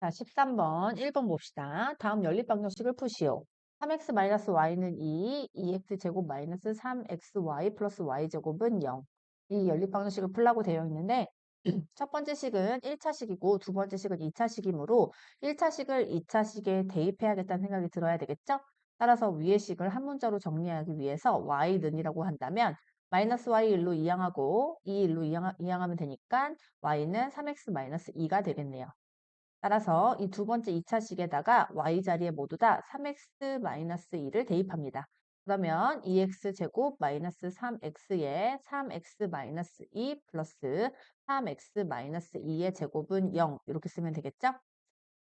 자, 13번, 1번 봅시다. 다음 연립방정식을 푸시오. 3x-y는 2, 2x제곱 마이너스 3xy 플러스 y제곱은 0. 이 연립방정식을 풀라고 되어 있는데 첫 번째 식은 1차식이고 두 번째 식은 2차식이므로 1차식을 2차식에 대입해야겠다는 생각이 들어야 되겠죠? 따라서 위의 식을 한 문자로 정리하기 위해서 y는이라고 한다면 마이너스 y 1로 이항하고 2 1로 이항하면 되니까 y는 3x-2가 되겠네요. 따라서 이 두 번째 2차식에다가 y 자리에 모두 다 3x-2를 대입합니다. 그러면 2x제곱 마이너스 3x에 3x-2 플러스 3x-2의 제곱은 0 이렇게 쓰면 되겠죠?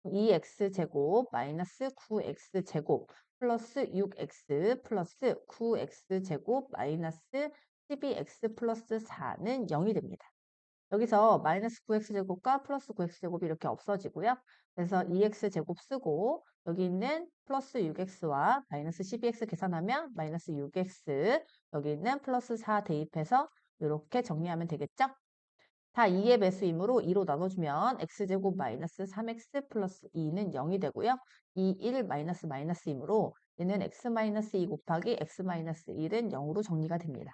2x제곱 마이너스 9x제곱 플러스 6x 플러스 9x제곱 마이너스 12x 플러스 4는 0이 됩니다. 여기서 마이너스 9x제곱과 플러스 9x제곱이 이렇게 없어지고요. 그래서 2x제곱 쓰고 여기 있는 플러스 6x와 마이너스 12x 계산하면 마이너스 6x 여기 있는 플러스 4 대입해서 이렇게 정리하면 되겠죠? 다 2의 배수이므로 2로 나눠주면 x제곱 마이너스 3x 플러스 2는 0이 되고요. 2, 1 마이너스 마이너스이므로 얘는 x 마이너스 2 곱하기 x 마이너스 1은 0으로 정리가 됩니다.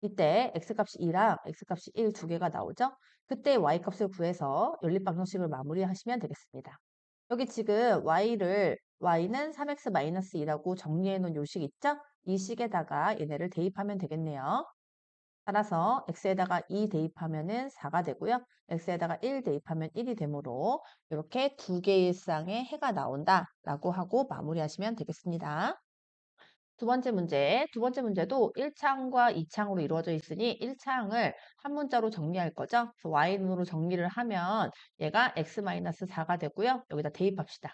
이때 x값이 2랑 x값이 1 두 개가 나오죠? 그때 y값을 구해서 연립방정식을 마무리하시면 되겠습니다. 여기 지금 y는 3x-2라고 정리해 놓은 요식 있죠? 이 식에다가 얘네를 대입하면 되겠네요. 따라서 x에다가 2 대입하면은 4가 되고요. x에다가 1 대입하면 1이 되므로 이렇게 두 개의 쌍의 해가 나온다라고 하고 마무리하시면 되겠습니다. 두 번째 문제도 1창과 2창으로 이루어져 있으니 1창을 한 문자로 정리할 거죠. 그래서 y는으로 정리를 하면 얘가 x-4가 되고요. 여기다 대입합시다.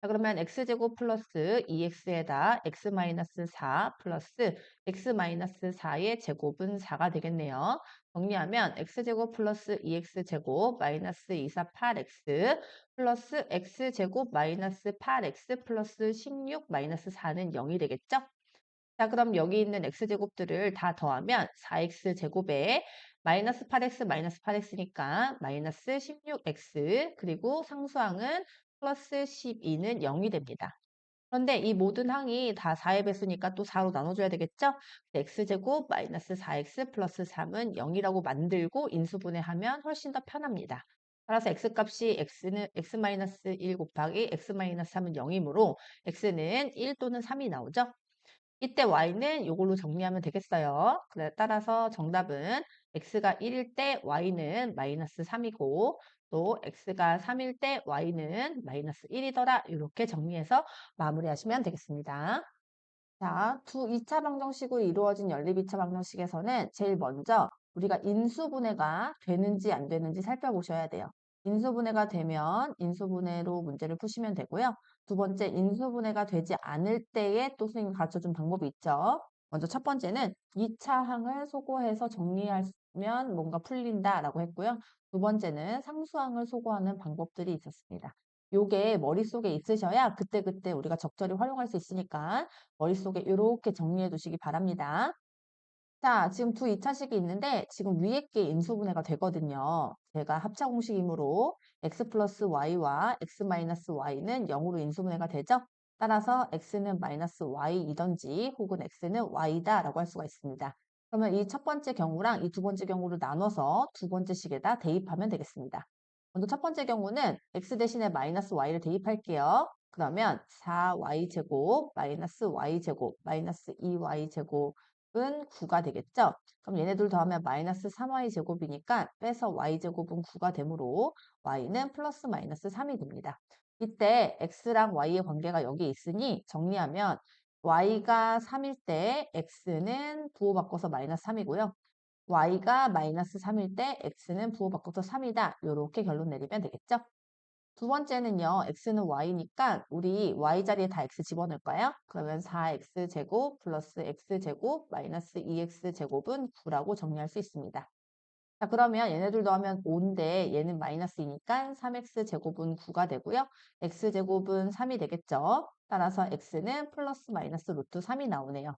자, 그러면 x제곱 플러스 2x에다 x-4 플러스 x-4의 제곱은 4가 되겠네요. 정리하면 x제곱 플러스 2x제곱 마이너스 24 8x 플러스 x제곱 마이너스 8x 플러스 16 마이너스 4는 0이 되겠죠? 자, 그럼 여기 있는 x제곱들을 다 더하면 4x제곱에 마이너스 8x 마이너스 8x니까 마이너스 16x 그리고 상수항은 플러스 12는 0이 됩니다. 그런데 이 모든 항이 다 4의 배수니까 또 4로 나눠줘야 되겠죠? x제곱 마이너스 4x 플러스 3은 0이라고 만들고 인수분해하면 훨씬 더 편합니다. 따라서 x값이 x-1 곱하기 x-3은 0이므로 x는 1 또는 3이 나오죠? 이때 y는 이걸로 정리하면 되겠어요. 그래, 따라서 정답은 x가 1일 때 y는 마이너스 3이고 또 x가 3일 때 y는 마이너스 1이더라. 이렇게 정리해서 마무리하시면 되겠습니다. 자, 2차 방정식으로 이루어진 연립 2차 방정식에서는 제일 먼저 우리가 인수분해가 되는지 안 되는지 살펴보셔야 돼요. 인수분해가 되면 인수분해로 문제를 푸시면 되고요. 두 번째, 인수분해가 되지 않을 때에 또 선생님이 가르쳐준 방법이 있죠. 먼저 첫 번째는 2차 항을 소거해서 정리하면 뭔가 풀린다라고 했고요. 두 번째는 상수항을 소거하는 방법들이 있었습니다. 요게 머릿속에 있으셔야 그때그때 우리가 적절히 활용할 수 있으니까 머릿속에 이렇게 정리해 두시기 바랍니다. 자, 지금 두 2차식이 있는데 지금 위에 게 인수분해가 되거든요. 제가 합차 공식이므로 x 플러스 y와 x 마이너스 y는 0으로 인수분해가 되죠. 따라서 x는 마이너스 y이던지 혹은 x는 y다 라고 할 수가 있습니다. 그러면 이 첫 번째 경우랑 이 두 번째 경우를 나눠서 두 번째 식에다 대입하면 되겠습니다. 먼저 첫 번째 경우는 x 대신에 마이너스 y를 대입할게요. 그러면 4y제곱 마이너스 y제곱 마이너스 2y제곱은 9가 되겠죠? 그럼 얘네들 더하면 마이너스 3y제곱이니까 빼서 y제곱은 9가 되므로 y는 플러스 마이너스 3이 됩니다. 이때 x랑 y의 관계가 여기 있으니 정리하면 y가 3일 때 x는 부호 바꿔서 마이너스 3이고요. y가 마이너스 3일 때 x는 부호 바꿔서 3이다. 이렇게 결론 내리면 되겠죠? 두 번째는요. x는 y니까 우리 y 자리에 다 x 집어넣을까요? 그러면 4x제곱 플러스 x제곱 마이너스 2x제곱은 9라고 정리할 수 있습니다. 자, 그러면 얘네들 더하면 5인데 얘는 마이너스이니까 3x제곱은 9가 되고요. x제곱은 3이 되겠죠. 따라서 x는 플러스 마이너스 루트 3이 나오네요.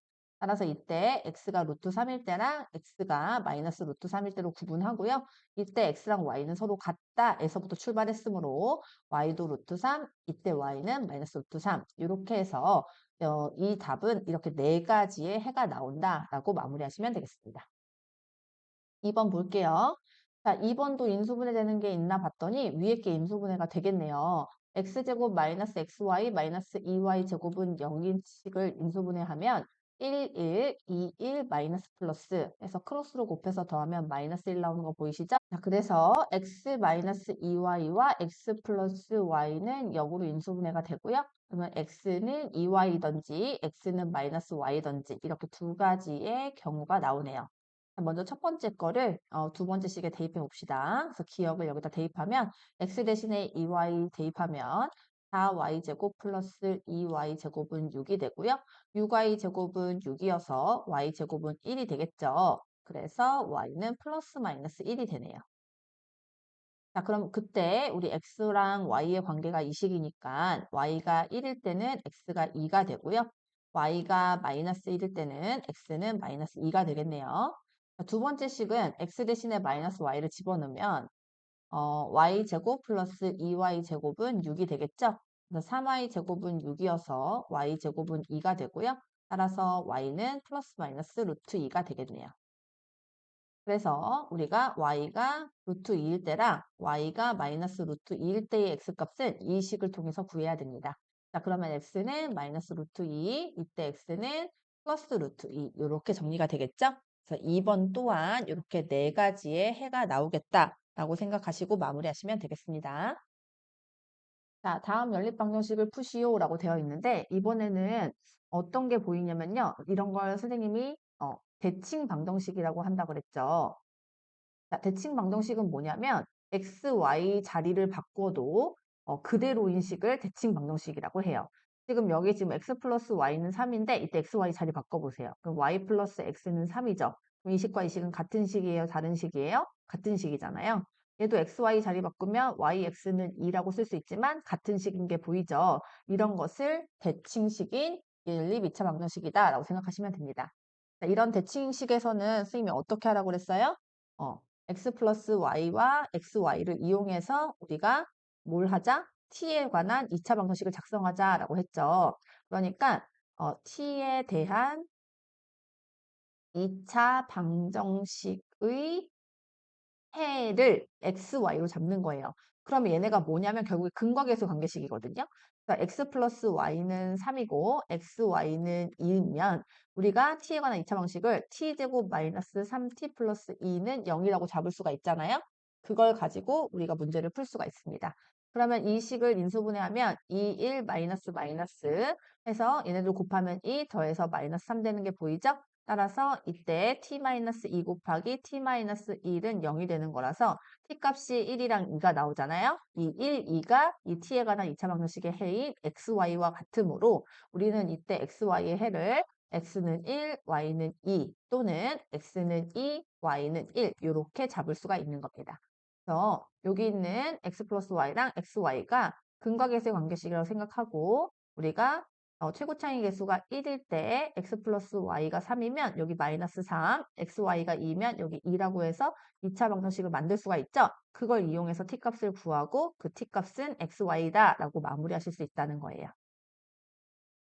따라서 이때 x가 루트 3일 때랑 x가 마이너스 루트 3일 때로 구분하고요. 이때 x랑 y는 서로 같다 에서부터 출발했으므로 y도 루트 3, 이때 y는 마이너스 루트 3 이렇게 해서 이 답은 이렇게 네 가지의 해가 나온다라고 마무리하시면 되겠습니다. 2번 볼게요. 자, 2번도 인수분해 되는 게 있나 봤더니 위에 게 인수분해가 되겠네요. x제곱 마이너스 xy 마이너스 2y 제곱은 0인식을 인수분해하면 1, 1, 2, 1 마이너스 플러스 해서 크로스로 곱해서 더하면 마이너스 1 나오는 거 보이시죠? 자, 그래서 x 마이너스 2y와 x 플러스 y는 0으로 인수분해가 되고요. 그러면 x는 2y든지 x는 마이너스 y든지 이렇게 두 가지의 경우가 나오네요. 먼저 첫 번째 거를 두 번째 식에 대입해 봅시다. 그래서 기억을 여기다 대입하면 x 대신에 2y 대입하면 4y제곱 플러스 2y제곱은 6이 되고요. 6y제곱은 6이어서 y제곱은 1이 되겠죠. 그래서 y는 플러스 마이너스 1이 되네요. 자, 그럼 그때 우리 x랑 y의 관계가 이 식이니까 y가 1일 때는 x가 2가 되고요. y가 마이너스 1일 때는 x는 마이너스 2가 되겠네요. 자, 두 번째 식은 x 대신에 마이너스 y를 집어넣으면 y제곱 플러스 2y제곱은 6이 되겠죠. 그래서 3y제곱은 6이어서 y제곱은 2가 되고요. 따라서 y는 플러스 마이너스 루트 2가 되겠네요. 그래서 우리가 y가 루트 2일 때랑 y가 마이너스 루트 2일 때의 x값은 이 식을 통해서 구해야 됩니다. 자, 그러면 x는 마이너스 루트 2, 이때 x는 플러스 루트 2 이렇게 정리가 되겠죠? 그래서 2번 또한 이렇게 네 가지의 해가 나오겠다라고 생각하시고 마무리하시면 되겠습니다. 자, 다음 연립방정식을 푸시오라고 되어 있는데 이번에는 어떤 게 보이냐면요. 이런 걸 선생님이 대칭 방정식이라고 한다고 그랬죠. 자, 대칭 방정식은 뭐냐면 x, y 자리를 바꿔도 그대로인 식을 대칭 방정식이라고 해요. 지금 x 플러스 y는 3인데 이때 x, y 자리 바꿔보세요. 그럼 y 플러스 x는 3이죠. 그럼 이 식과 이 식은 같은 식이에요? 다른 식이에요? 같은 식이잖아요. 얘도 x, y 자리 바꾸면 y, x는 2라고 쓸 수 있지만 같은 식인 게 보이죠. 이런 것을 대칭식인 1, 2, 2차 방정식이다라고 생각하시면 됩니다. 자, 이런 대칭식에서는 선생님이 어떻게 하라고 그랬어요? x 플러스 y와 xy를 이용해서 우리가 뭘 하자? t에 관한 2차 방정식을 작성하자라고 했죠. 그러니까 t에 대한 2차 방정식의 해를 x, y로 잡는 거예요. 그러면 얘네가 뭐냐면 결국에 근과계수 관계식이거든요. 그러니까 x 플러스 y는 3이고 x, y는 2면 우리가 t에 관한 2차 방식을 t제곱 마이너스 3t 플러스 2는 0이라고 잡을 수가 있잖아요. 그걸 가지고 우리가 문제를 풀 수가 있습니다. 그러면 이 식을 인수분해하면 2, 1, 마이너스 마이너스 해서 얘네들 곱하면 2 더해서 마이너스 3 되는 게 보이죠? 따라서 이때 t-2 곱하기 t-1은 0이 되는 거라서 t값이 1이랑 2가 나오잖아요. 이 1, 2가 이 t에 관한 2차 방정식의 해인 xy와 같으므로 우리는 이때 xy의 해를 x는 1, y는 2 또는 x는 2, y는 1 이렇게 잡을 수가 있는 겁니다. 그래서 여기 있는 x 플러스 y랑 xy가 근과계수의 관계식이라고 생각하고 우리가 최고 차이 계수가 1일 때 x 플러스 y가 3이면 여기 마이너스 3, xy가 2면 여기 2라고 해서 2차 방정식을 만들 수가 있죠. 그걸 이용해서 t값을 구하고 그 t값은 xy다 라고 마무리하실 수 있다는 거예요.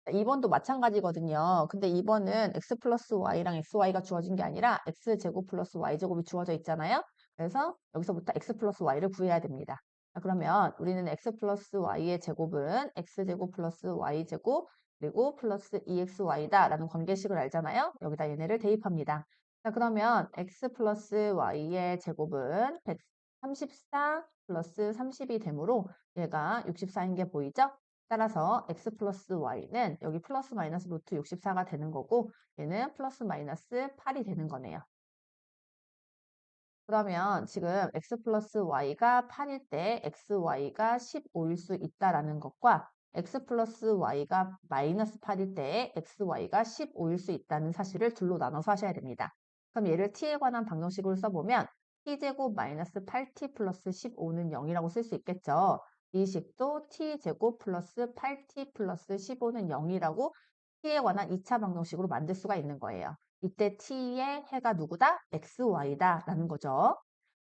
2번도 마찬가지거든요. 근데 2번은 x 플러스 y랑 xy가 주어진 게 아니라 x제곱 플러스 y제곱이 주어져 있잖아요. 그래서 여기서부터 x 플러스 y를 구해야 됩니다. 자, 그러면 우리는 x 플러스 y의 제곱은 x제곱 플러스 y제곱 그리고 플러스 2xy다 라는 관계식을 알잖아요. 여기다 얘네를 대입합니다. 자, 그러면 x 플러스 y의 제곱은 134 플러스 30이 되므로 얘가 64인 게 보이죠? 따라서 x 플러스 y는 여기 플러스 마이너스 루트 64가 되는 거고 얘는 플러스 마이너스 8이 되는 거네요. 그러면 지금 x 플러스 y가 8일 때 xy가 15일 수 있다라는 것과 x 플러스 y가 마이너스 8일 때 xy가 15일 수 있다는 사실을 둘로 나눠서 하셔야 됩니다. 그럼 얘를 t에 관한 방정식으로 써보면 t제곱 마이너스 8t 플러스 15는 0이라고 쓸 수 있겠죠. 이 식도 t제곱 플러스 8t 플러스 15는 0이라고 t에 관한 2차 방정식으로 만들 수가 있는 거예요. 이때 t의 해가 누구다? xy다 라는 거죠.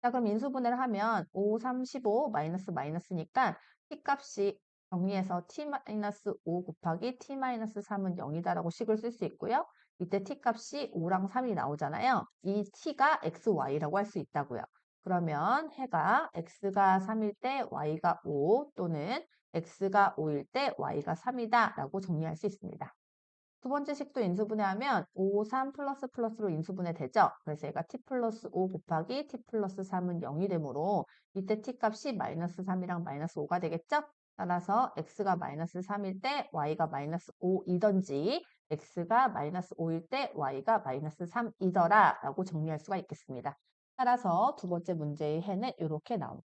자, 그럼 인수분해를 하면 5, 3, 15 마이너스 마이너스니까 t값이 정리해서 t-5 곱하기 t-3은 0이다라고 식을 쓸 수 있고요. 이때 t값이 5랑 3이 나오잖아요. 이 t가 xy라고 할 수 있다고요. 그러면 해가 x가 3일 때 y가 5 또는 x가 5일 때 y가 3이다 라고 정리할 수 있습니다. 두 번째 식도 인수분해하면 5, 3 플러스 플러스로 인수분해 되죠. 그래서 얘가 t 플러스 5 곱하기 t 플러스 3은 0이 되므로 이때 t 값이 마이너스 3이랑 마이너스 5가 되겠죠. 따라서 x가 마이너스 3일 때 y가 마이너스 5이던지 x가 마이너스 5일 때 y가 마이너스 3이더라 라고 정리할 수가 있겠습니다. 따라서 두 번째 문제의 해는 이렇게 나옵니다.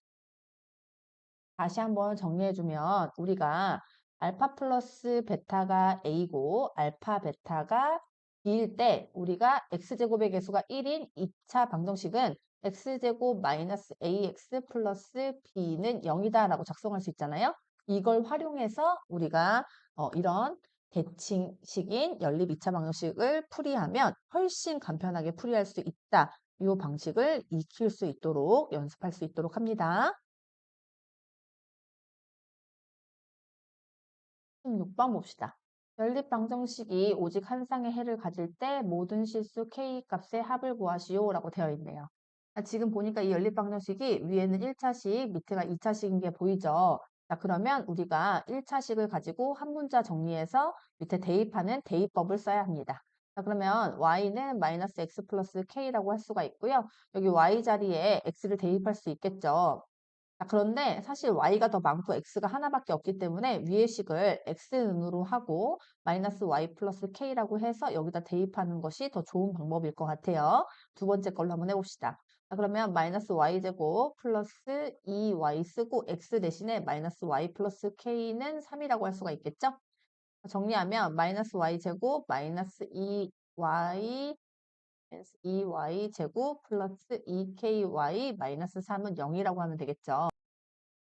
다시 한번 정리해주면 우리가 알파 플러스 베타가 A고 알파 베타가 B일 때 우리가 X제곱의 개수가 1인 2차 방정식은 X제곱 마이너스 AX 플러스 B는 0이다 라고 작성할 수 있잖아요. 이걸 활용해서 우리가 이런 대칭식인 연립 2차 방정식을 풀이하면 훨씬 간편하게 풀이할 수 있다. 이 방식을 익힐 수 있도록 연습할 수 있도록 합니다. 6번 봅시다. 연립 방정식이 오직 한 쌍의 해를 가질 때 모든 실수 k 값의 합을 구하시오 라고 되어 있네요. 지금 보니까 이 연립 방정식이 위에는 1차식, 밑에가 2차식인 게 보이죠? 자, 그러면 우리가 1차식을 가지고 한 문자 정리해서 밑에 대입하는 대입법을 써야 합니다. 자, 그러면 y는 마이너스 x 플러스 k라고 할 수가 있고요. 여기 y 자리에 x를 대입할 수 있겠죠. 자, 그런데 사실 y가 더 많고 x가 하나밖에 없기 때문에 위의 식을 x는으로 하고 마이너스 y 플러스 k라고 해서 여기다 대입하는 것이 더 좋은 방법일 것 같아요. 두 번째 걸로 한번 해봅시다. 자, 그러면 마이너스 y제곱 플러스 2y 쓰고 x 대신에 마이너스 y 플러스 k는 3이라고 할 수가 있겠죠? 정리하면 마이너스 y제곱 마이너스 2y 제곱 플러스 2ky 마이너스 3은 0이라고 하면 되겠죠.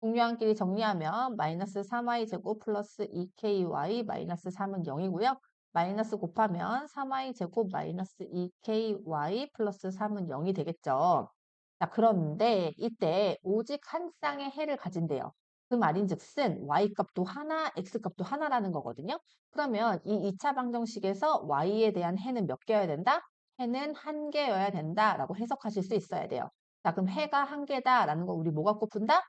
동료한끼리 정리하면 마이너스 3y 제곱 플러스 2ky 마이너스 3은 0이고요. 마이너스 곱하면 3y 제곱 마이너스 2ky 플러스 3은 0이 되겠죠. 자, 그런데 이때 오직 한 쌍의 해를 가진대요. 그 말인즉슨 y값도 하나, x값도 하나라는 거거든요. 그러면 이 2차 방정식에서 y에 대한 해는 몇 개여야 된다? 해는 한 개여야 된다라고 해석하실 수 있어야 돼요. 자, 그럼 해가 한 개다라는 거 우리 뭐 갖고 푼다?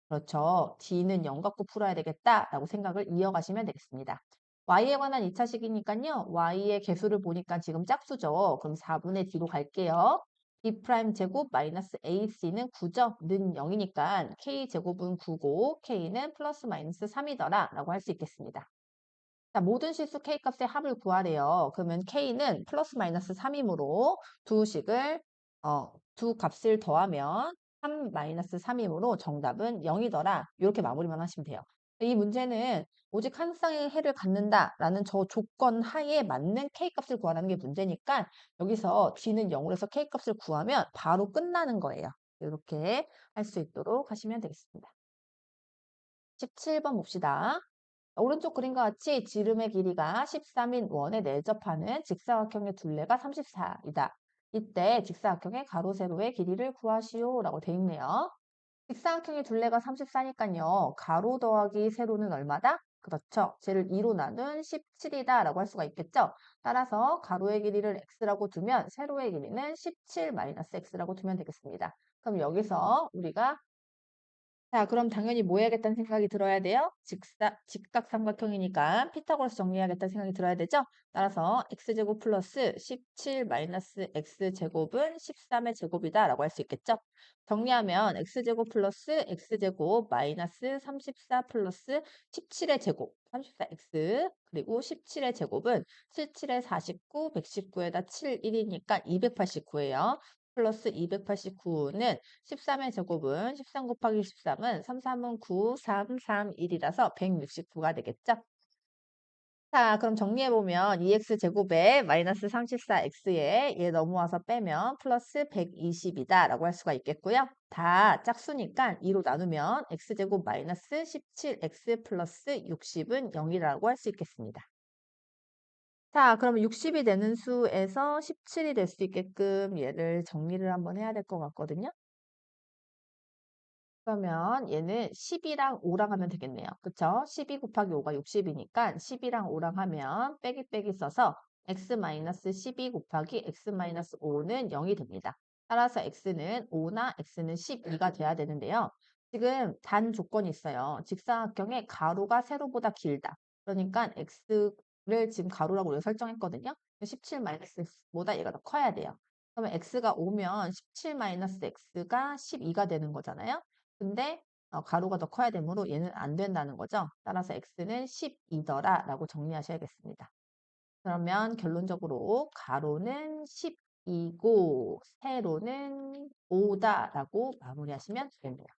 그렇죠. D는 0 갖고 풀어야 되겠다라고 생각을 이어가시면 되겠습니다. Y에 관한 2차식이니까요. Y의 개수를 보니까 지금 짝수죠. 그럼 4분의 D로 갈게요. B' 제곱 마이너스 AC는 9죠. 는 0이니까 K제곱은 9고 K는 플러스 마이너스 3이더라 라고 할 수 있겠습니다. 자, 모든 실수 K값의 합을 구하래요. 그러면 K는 플러스 마이너스 3이므로 두 값을 더하면 3 마이너스 3이므로 정답은 0이더라. 이렇게 마무리만 하시면 돼요. 이 문제는 오직 한 쌍의 해를 갖는다라는 저 조건 하에 맞는 K값을 구하라는 게 문제니까 여기서 D는 0으로 해서 K값을 구하면 바로 끝나는 거예요. 이렇게 할 수 있도록 하시면 되겠습니다. 17번 봅시다. 오른쪽 그림과 같이 지름의 길이가 13인 원에 내접하는 직사각형의 둘레가 34이다. 이때 직사각형의 가로, 세로의 길이를 구하시오 라고 되어 있네요. 직사각형의 둘레가 34니까요. 가로 더하기 세로는 얼마다? 그렇죠. 쟤를 2로 나눈 17이다 라고 할 수가 있겠죠. 따라서 가로의 길이를 x라고 두면 세로의 길이는 17 마이너스 x라고 두면 되겠습니다. 그럼 여기서 우리가 자, 그럼 당연히 뭐 해야겠다는 생각이 들어야 돼요? 직각삼각형이니까 피타고라스 정리해야겠다는 생각이 들어야 되죠? 따라서 x제곱 플러스 17 마이너스 x제곱은 13의 제곱이다 라고 할 수 있겠죠? 정리하면 x제곱 플러스 x제곱 마이너스 34 플러스 17의 제곱 34x 그리고 17의 제곱은 77에 49, 119에다 7, 1이니까 289예요. 플러스 289는 13의 제곱은 13 곱하기 13은 3, 3은 9, 3, 3, 1이라서 169가 되겠죠? 자, 그럼 정리해보면 2x제곱에 마이너스 34x에 얘 넘어와서 빼면 플러스 120이다 라고 할 수가 있겠고요. 다 짝수니까 2로 나누면 x제곱 마이너스 17x 플러스 60은 0이라고 할 수 있겠습니다. 자, 그러면 60이 되는 수에서 17이 될 수 있게끔 얘를 정리를 한번 해야 될 것 같거든요. 그러면 얘는 10이랑 5랑 하면 되겠네요. 그쵸? 12 곱하기 5가 60이니까 10이랑 5랑 하면 빼기 빼기 써서 x-12 곱하기 x-5는 0이 됩니다. 따라서 x는 5나 x는 12가 돼야 되는데요. 지금 단 조건이 있어요. 직사각형의 가로가 세로보다 길다. 그러니까 x를 지금 가로라고 우리가 설정했거든요. 17-x보다 얘가 더 커야 돼요. 그러면 x가 5면 17-x가 12가 되는 거잖아요. 근데 가로가 더 커야 되므로 얘는 안 된다는 거죠. 따라서 x는 12더라 라고 정리하셔야겠습니다. 그러면 결론적으로 가로는 10이고 세로는 5다 라고 마무리하시면 됩니다.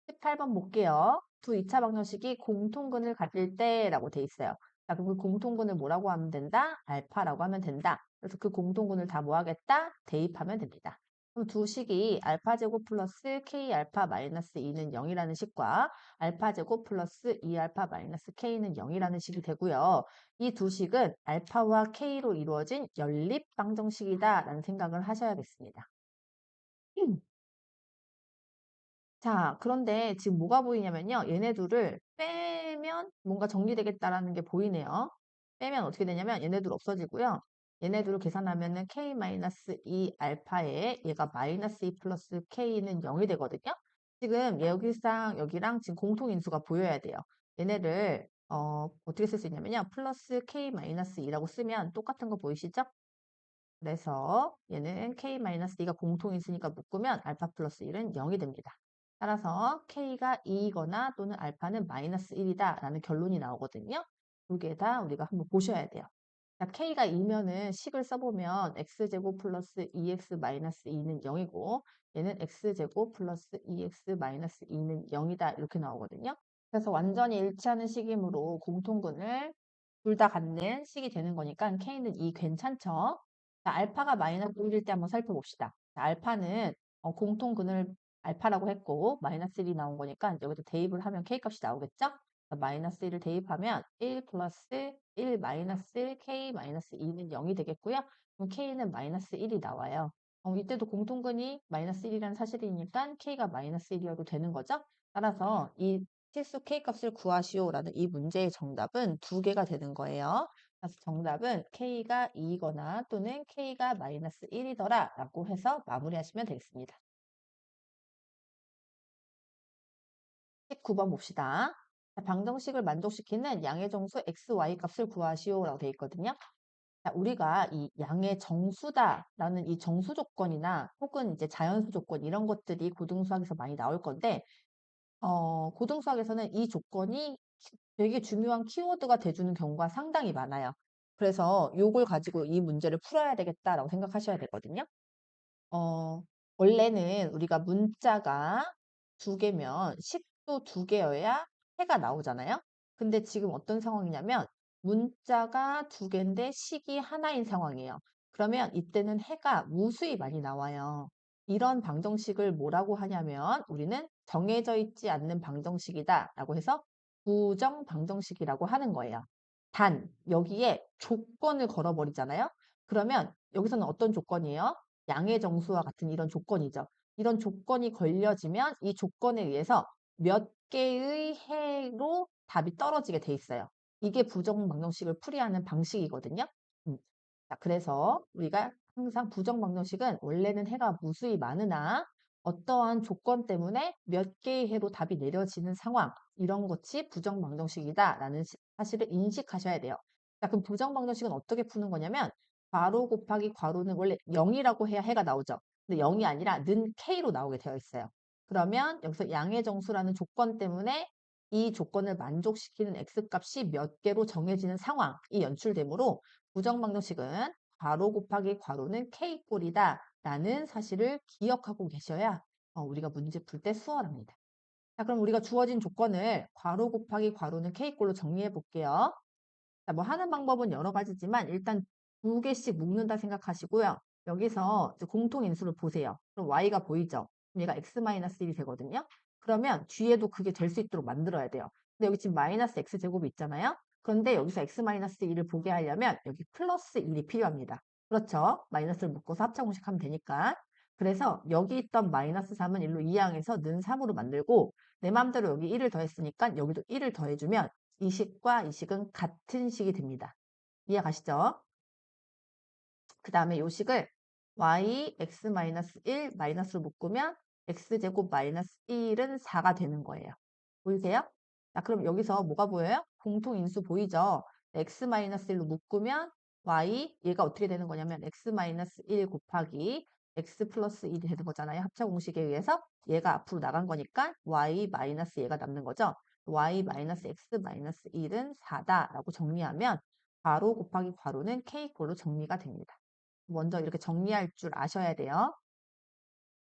18번 볼게요. 두 2차 방정식이 공통근을 가질 때라고 돼 있어요. 자, 그럼 그 공통근을 뭐라고 하면 된다? 알파라고 하면 된다. 그래서 그 공통근을 다 뭐 하겠다? 대입하면 됩니다. 그럼 두 식이 알파 제곱 플러스 k 알파 마이너스 2는 0이라는 식과 알파 제곱 플러스 2 알파 마이너스 k는 0이라는 식이 되고요. 이 두 식은 알파와 k로 이루어진 연립 방정식이다라는 생각을 하셔야겠습니다. 자, 그런데 지금 뭐가 보이냐면요. 얘네 둘을 빼면 뭔가 정리되겠다라는 게 보이네요. 빼면 어떻게 되냐면 얘네 둘 없어지고요. 얘네 둘을 계산하면은 k-2 알파에 얘가 마이너스 2 플러스 k는 0이 되거든요. 지금 여기랑 여기랑 지금 공통인수가 보여야 돼요. 얘네를 어떻게 쓸 수 있냐면요. 플러스 k-2라고 쓰면 똑같은 거 보이시죠? 그래서 얘는 k-2가 공통인수니까 묶으면 알파 플러스 1은 0이 됩니다. 따라서 k가 2이거나 또는 알파는 마이너스 1이다 라는 결론이 나오거든요. 두 개 다 우리가 한번 보셔야 돼요. 자, k가 2면은 식을 써보면 x제곱 플러스 2x 마이너스 2는 0이고 얘는 x제곱 플러스 2x 마이너스 2는 0이다 이렇게 나오거든요. 그래서 완전히 일치하는 식이므로 공통근을 둘 다 갖는 식이 되는 거니까 k는 2 괜찮죠? 자, 알파가 마이너스 1일 때 한번 살펴봅시다. 자, 알파는 공통근을 알파라고 했고 마이너스 1이 나온 거니까 여기도 대입을 하면 k 값이 나오겠죠? 자, 마이너스 1을 대입하면 1 플러스 1 마이너스 k 마이너스 2는 0이 되겠고요. 그럼 k는 마이너스 1이 나와요. 이때도 공통근이 마이너스 1이라는 사실이니까 k가 마이너스 1이어도 되는 거죠? 따라서 이 실수 k 값을 구하시오라는 이 문제의 정답은 두 개가 되는 거예요. 그래서 정답은 k가 2이거나 또는 k가 마이너스 1이더라 라고 해서 마무리하시면 되겠습니다. 19번 봅시다. 자, 방정식을 만족시키는 양의 정수 x, y 값을 구하시오라고 되어 있거든요. 자, 우리가 이 양의 정수다라는 이 정수 조건이나 혹은 이제 자연수 조건 이런 것들이 고등수학에서 많이 나올 건데 고등수학에서는 이 조건이 되게 중요한 키워드가 돼주는 경우가 상당히 많아요. 그래서 요걸 가지고 이 문제를 풀어야 되겠다라고 생각하셔야 되거든요. 어, 원래는 우리가 문자가 두 개면 식도 두 개여야 해가 나오잖아요. 근데 지금 어떤 상황이냐면 문자가 두 개인데 식이 하나인 상황이에요. 그러면 이때는 해가 무수히 많이 나와요. 이런 방정식을 뭐라고 하냐면 우리는 정해져 있지 않는 방정식이다라고 해서 부정 방정식이라고 하는 거예요. 단 여기에 조건을 걸어버리잖아요. 그러면 여기서는 어떤 조건이에요? 양의 정수와 같은 이런 조건이죠. 이런 조건이 걸려지면 이 조건에 의해서 몇 개의 해로 답이 떨어지게 돼 있어요. 이게 부정방정식을 풀이하는 방식이거든요. 음. 자, 그래서 우리가 항상 부정방정식은 원래는 해가 무수히 많으나 어떠한 조건 때문에 몇 개의 해로 답이 내려지는 상황, 이런 것이 부정방정식이다라는 사실을 인식하셔야 돼요. 자, 그럼 부정방정식은 어떻게 푸는 거냐면 괄호 곱하기 괄호는 원래 0이라고 해야 해가 나오죠. 근데 0이 아니라 는 k로 나오게 되어 있어요. 그러면 여기서 양의 정수라는 조건 때문에 이 조건을 만족시키는 x값이 몇 개로 정해지는 상황이 연출되므로 부정방정식은 괄호 곱하기 괄호는 k꼴이다 라는 사실을 기억하고 계셔야 우리가 문제 풀 때 수월합니다. 자, 그럼 우리가 주어진 조건을 괄호 곱하기 괄호는 k꼴로 정리해 볼게요. 자, 뭐 하는 방법은 여러 가지지만 일단 두 개씩 묶는다 생각하시고요. 여기서 이제 공통인수를 보세요. 그럼 y가 보이죠? 그럼 얘가 x-1이 되거든요. 그러면 뒤에도 그게 될 수 있도록 만들어야 돼요. 근데 여기 지금 마이너스 x제곱이 있잖아요. 그런데 여기서 x-1을 보게 하려면 여기 플러스 1이 필요합니다. 그렇죠? 마이너스를 묶어서 합차공식 하면 되니까. 그래서 여기 있던 마이너스 3은 1로 이항해서 는 3으로 만들고 내 마음대로 여기 1을 더했으니까 여기도 1을 더해주면 이 식과 이 식은 같은 식이 됩니다. 이해 가시죠? 그 다음에 요 식을 y x-1 마이너스로 묶으면 x제곱 마이너스 1은 4가 되는 거예요. 보이세요? 자, 그럼 여기서 뭐가 보여요? 공통인수 보이죠? x-1로 묶으면 y, 얘가 어떻게 되는 거냐면 x-1 곱하기 x 플러스 1이 되는 거잖아요. 합차 공식에 의해서 얘가 앞으로 나간 거니까 y 마이너스 얘가 남는 거죠. y 마이너스 x 마이너스 1은 4다라고 정리하면 괄호 곱하기 괄호는 k꼴로 정리가 됩니다. 먼저 이렇게 정리할 줄 아셔야 돼요.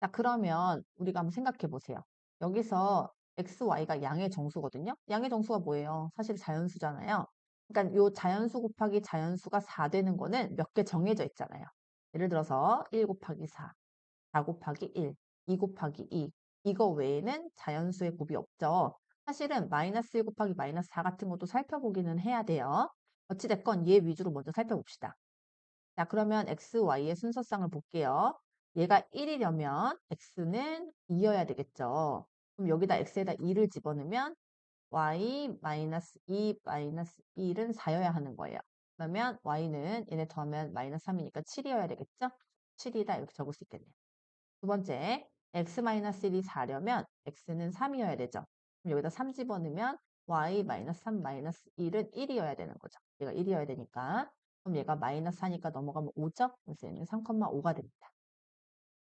자, 그러면 우리가 한번 생각해 보세요. 여기서 x, y가 양의 정수거든요. 양의 정수가 뭐예요? 사실 자연수잖아요. 그러니까 요 자연수 곱하기 자연수가 4 되는 거는 몇 개 정해져 있잖아요. 예를 들어서 1 곱하기 4, 4 곱하기 1, 2 곱하기 2. 이거 외에는 자연수의 곱이 없죠. 사실은 마이너스 1 곱하기 마이너스 4 같은 것도 살펴보기는 해야 돼요. 어찌됐건 얘 위주로 먼저 살펴봅시다. 자, 그러면 x, y의 순서상을 볼게요. 얘가 1이려면 x는 2여야 되겠죠. 그럼 여기다 x에다 2를 집어넣으면 y 마이너스 2 마이너스 1은 4여야 하는 거예요. 그러면 y는 얘네 더하면 마이너스 3이니까 7이어야 되겠죠? 7이다 이렇게 적을 수 있겠네요. 두 번째, x 마이너스 1이 4려면 x는 3이어야 되죠. 그럼 여기다 3 집어넣으면 y 마이너스 3 마이너스 1은 1이어야 되는 거죠. 얘가 1이어야 되니까. 그럼 얘가 마이너스 4니까 넘어가면 5죠? 그래서 얘는 3,5가 됩니다.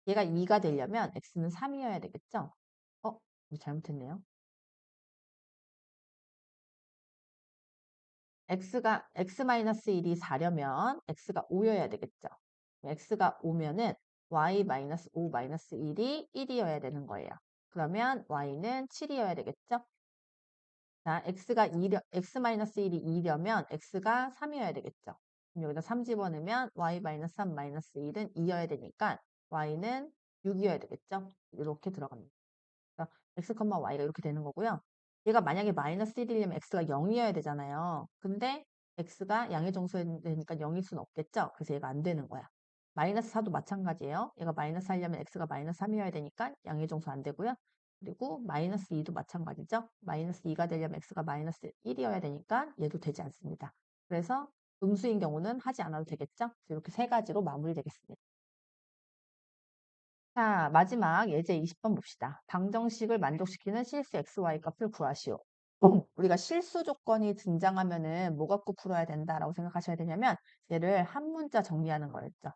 얘가 2가 되려면 x는 3이어야 되겠죠? 이거 잘못했네요. x-1이 4려면 x가 5여야 되겠죠? x가 5면은 y-5 마이너스 1이 1이어야 되는 거예요. 그러면 y는 7이어야 되겠죠? 자, x-1이 2려면 x가 3이어야 되겠죠? 그럼 여기다 3 집어넣으면 y-3 마이너스 1은 2여야 되니까 y는 6이어야 되겠죠? 이렇게 들어갑니다. 그러니까 x, y가 이렇게 되는 거고요. 얘가 만약에 마이너스 1이려면 x가 0이어야 되잖아요. 근데 x가 양의 정수니까 0일 수는 없겠죠? 그래서 얘가 안 되는 거야. 마이너스 4도 마찬가지예요. 얘가 마이너스 하려면 x가 마이너스 3이어야 되니까 양의 정수 안 되고요. 그리고 마이너스 2도 마찬가지죠. 마이너스 2가 되려면 x가 마이너스 1이어야 되니까 얘도 되지 않습니다. 그래서 음수인 경우는 하지 않아도 되겠죠? 이렇게 세 가지로 마무리되겠습니다. 자, 마지막 예제 20번 봅시다. 방정식을 만족시키는 실수 xy 값을 구하시오. 우리가 실수 조건이 등장하면은 뭐 갖고 풀어야 된다라고 생각하셔야 되냐면 얘를 한 문자 정리하는 거였죠.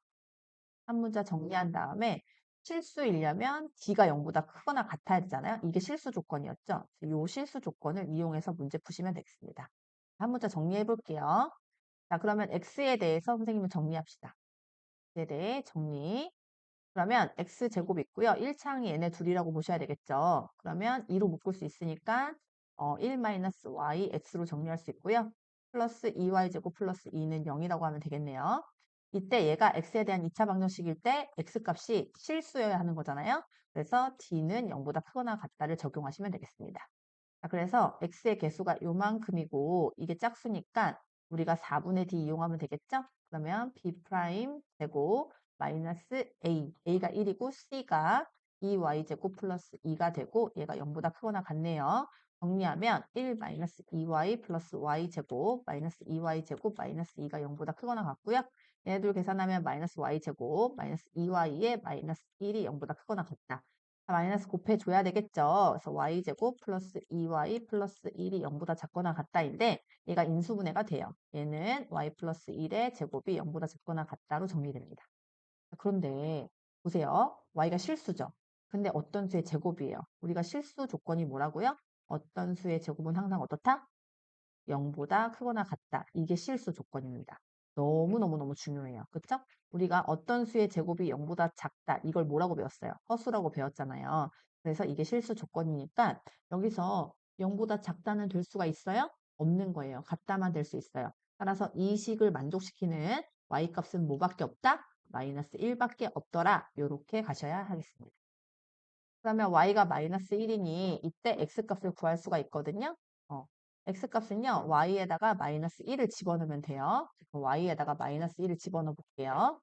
한 문자 정리한 다음에 실수이려면 d가 0보다 크거나 같아야 되잖아요. 이게 실수 조건이었죠. 이 실수 조건을 이용해서 문제 푸시면 되겠습니다. 한 문자 정리해 볼게요. 자, 그러면 x에 대해서 선생님은 정리합시다. x에 대해 정리. 그러면 x제곱 있고요. 1창이 얘네 둘이라고 보셔야 되겠죠. 그러면 2로 묶을 수 있으니까 1-y x로 정리할 수 있고요. 플러스 2y제곱 플러스 2는 0이라고 하면 되겠네요. 이때 얘가 x에 대한 2차 방정식일 때 x값이 실수여야 하는 거잖아요. 그래서 d는 0보다 크거나 같다를 적용하시면 되겠습니다. 자, 그래서 x의 개수가 요만큼이고 이게 짝수니까 우리가 4분의 d 이용하면 되겠죠? 그러면 b 프라임 제곱 마이너스 a가 1이고 c가 2y제곱 플러스 2가 되고 얘가 0보다 크거나 같네요. 정리하면 1 마이너스 2y 플러스 y제곱 마이너스 2y제곱 마이너스 2가 0보다 크거나 같고요. 얘네들 계산하면 마이너스 y제곱 마이너스 2y에 마이너스 1이 0보다 크거나 같다. 마이너스 곱해줘야 되겠죠. 그래서 y제곱 플러스 2y 플러스 1이 0보다 작거나 같다인데 얘가 인수분해가 돼요. 얘는 y 플러스 1의 제곱이 0보다 작거나 같다로 정리됩니다. 그런데 보세요. y가 실수죠. 근데 어떤 수의 제곱이에요. 우리가 실수 조건이 뭐라고요? 어떤 수의 제곱은 항상 어떻다? 0보다 크거나 같다. 이게 실수 조건입니다. 너무너무너무 중요해요. 그쵸? 우리가 어떤 수의 제곱이 0보다 작다. 이걸 뭐라고 배웠어요? 허수라고 배웠잖아요. 그래서 이게 실수 조건이니까 여기서 0보다 작다는 될 수가 있어요? 없는 거예요. 같다만 될 수 있어요. 따라서 이 식을 만족시키는 y값은 뭐밖에 없다? 마이너스 1밖에 없더라. 이렇게 가셔야 하겠습니다. 그러면 y가 마이너스 1이니 이때 x값을 구할 수가 있거든요. x값은요, y에다가 마이너스 1을 집어넣으면 돼요. y에다가 마이너스 1을 집어넣어 볼게요.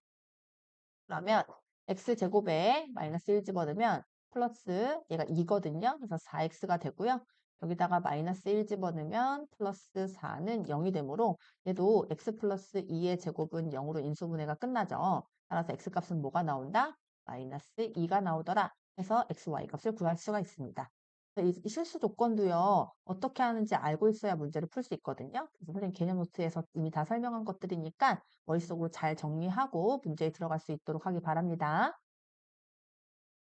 그러면 x제곱에 마이너스 1 집어넣으면 플러스 얘가 2거든요. 그래서 4x가 되고요. 여기다가 마이너스 1 집어넣으면 플러스 4는 0이 되므로 얘도 x 플러스 2의 제곱은 0으로 인수분해가 끝나죠. 따라서 x값은 뭐가 나온다? 마이너스 2가 나오더라. 해서 x, y 값을 구할 수가 있습니다. 이 실수 조건도요. 어떻게 하는지 알고 있어야 문제를 풀 수 있거든요. 그래서 선생님 개념 노트에서 이미 다 설명한 것들이니까 머릿속으로 잘 정리하고 문제에 들어갈 수 있도록 하기 바랍니다.